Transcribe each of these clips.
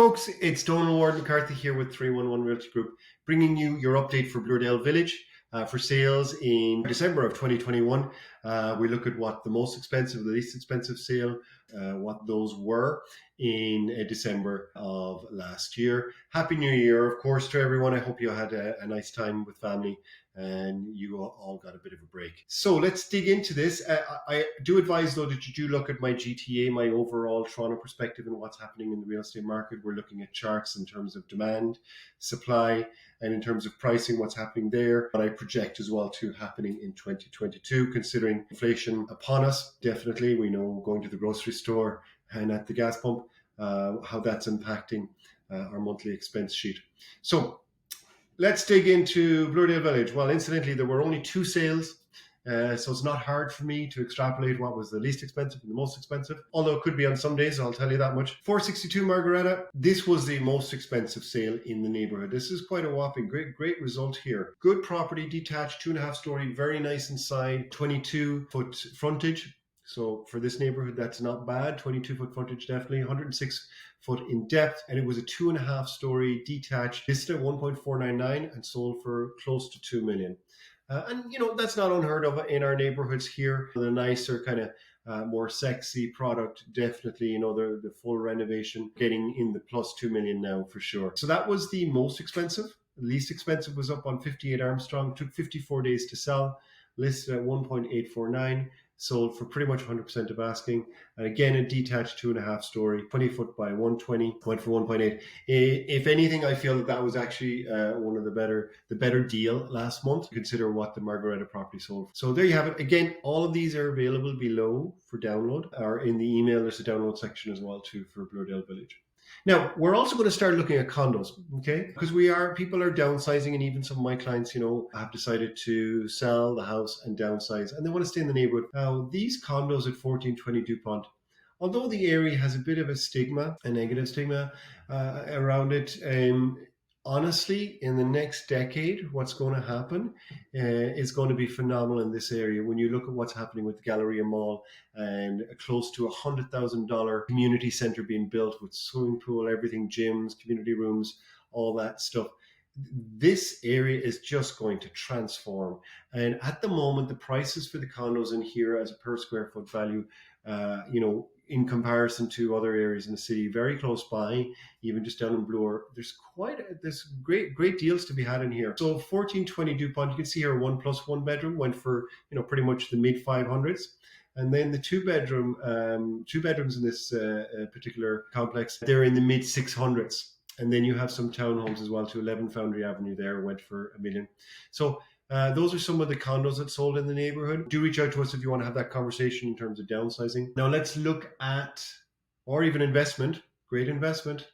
folks, it's Donald Ward McCarthy here with 311 Realty Group, bringing you your update for Bloordale Village for sales in December of 2021. We look at what the most expensive, the least expensive sale, what those were in December of last year. Happy New Year, of course, to everyone. I hope you had a nice time with family and you all got a bit of a break. So let's dig into this. I do advise, though, that you do look at my GTA, my overall Toronto perspective and what's happening in the real estate market. We're looking at charts in terms of demand, supply, and in terms of pricing, what's happening there. But I project as well too happening in 2022, considering inflation upon us. Definitely, we know going to the grocery store and at the gas pump, how that's impacting our monthly expense sheet. So let's dig into Bloordale Village. Well, incidentally, there were only 2 sales, so it's not hard for me to extrapolate what was the least expensive and the most expensive, although it could be on some days, I'll tell you that much. 462 Margaretta, this was the most expensive sale in the neighborhood. This is quite a whopping, great result here. Good property, detached, 2.5 story, very nice inside, 22-foot frontage. So for this neighborhood, that's not bad. 22-foot frontage, definitely. 106-foot in depth. And it was a 2.5 story detached, listed at 1.499 and sold for close to 2 million. And, you know, that's not unheard of in our neighborhoods here. The nicer kind of more sexy product, definitely, you know, the full renovation getting in the plus 2 million now for sure. So that was the most expensive. The least expensive was up on 58 Armstrong, took 54 days to sell, listed at 1.849. Sold for pretty much 100% of asking. And again, a detached 2.5 story, 20 foot by 120, went for 1.8. If anything, I feel that was actually one of the better deal last month. Consider what the Margaretta property sold. So there you have it. Again, all of these are available below for download, or in the email. There's a download section as well too for Bloordale Village. Now, we're also going to start looking at condos, okay? Because people are downsizing, and even some of my clients, you know, have decided to sell the house and downsize, and they want to stay in the neighborhood. Now, these condos at 1420 DuPont, although the area has a bit of a stigma, a negative stigma around it, honestly, in the next decade, what's going to happen is going to be phenomenal in this area. When you look at what's happening with the Galleria Mall and a close to $100,000 community center being built with swimming pool, everything, gyms, community rooms, all that stuff. This area is just going to transform. And at the moment, the prices for the condos in here as a per square foot value, you know, in comparison to other areas in the city, very close by, even just down in Bloor, there's great deals to be had in here. So 1420 DuPont, you can see here 1+1 bedroom went for, you know, pretty much the mid 500s. And then the two bedrooms in this particular complex, they're in the mid 600s. And then you have some townhomes as well to 11 Foundry Avenue there, went for $1 million. So those are some of the condos that sold in the neighborhood. Do reach out to us if you want to have that conversation in terms of downsizing. Now let's look at, or even investment, great investment.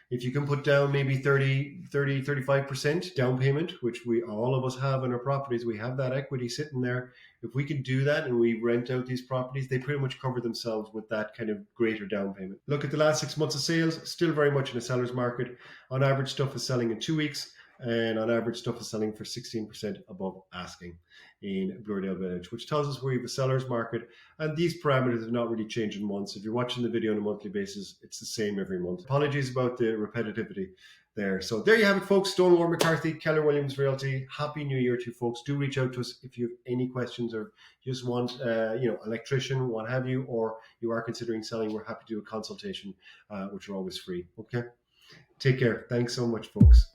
If you can put down maybe 35% down payment, which all of us have in our properties, we have that equity sitting there. If we can do that and we rent out these properties, they pretty much cover themselves with that kind of greater down payment. Look at the last 6 months of sales, still very much in a seller's market. On average, stuff is selling in 2 weeks. And on average, stuff is selling for 16% above asking in Bloordale Village, which tells us we have a seller's market. And these parameters have not really changed in months. If you're watching the video on a monthly basis, it's the same every month. Apologies about the repetitivity there. So there you have it, folks. Donald Ward McCarthy, Keller Williams Realty. Happy New Year to you, folks. Do reach out to us if you have any questions or just want, you know, electrician, what have you, or you are considering selling. We're happy to do a consultation, which are always free. Okay. Take care. Thanks so much, folks.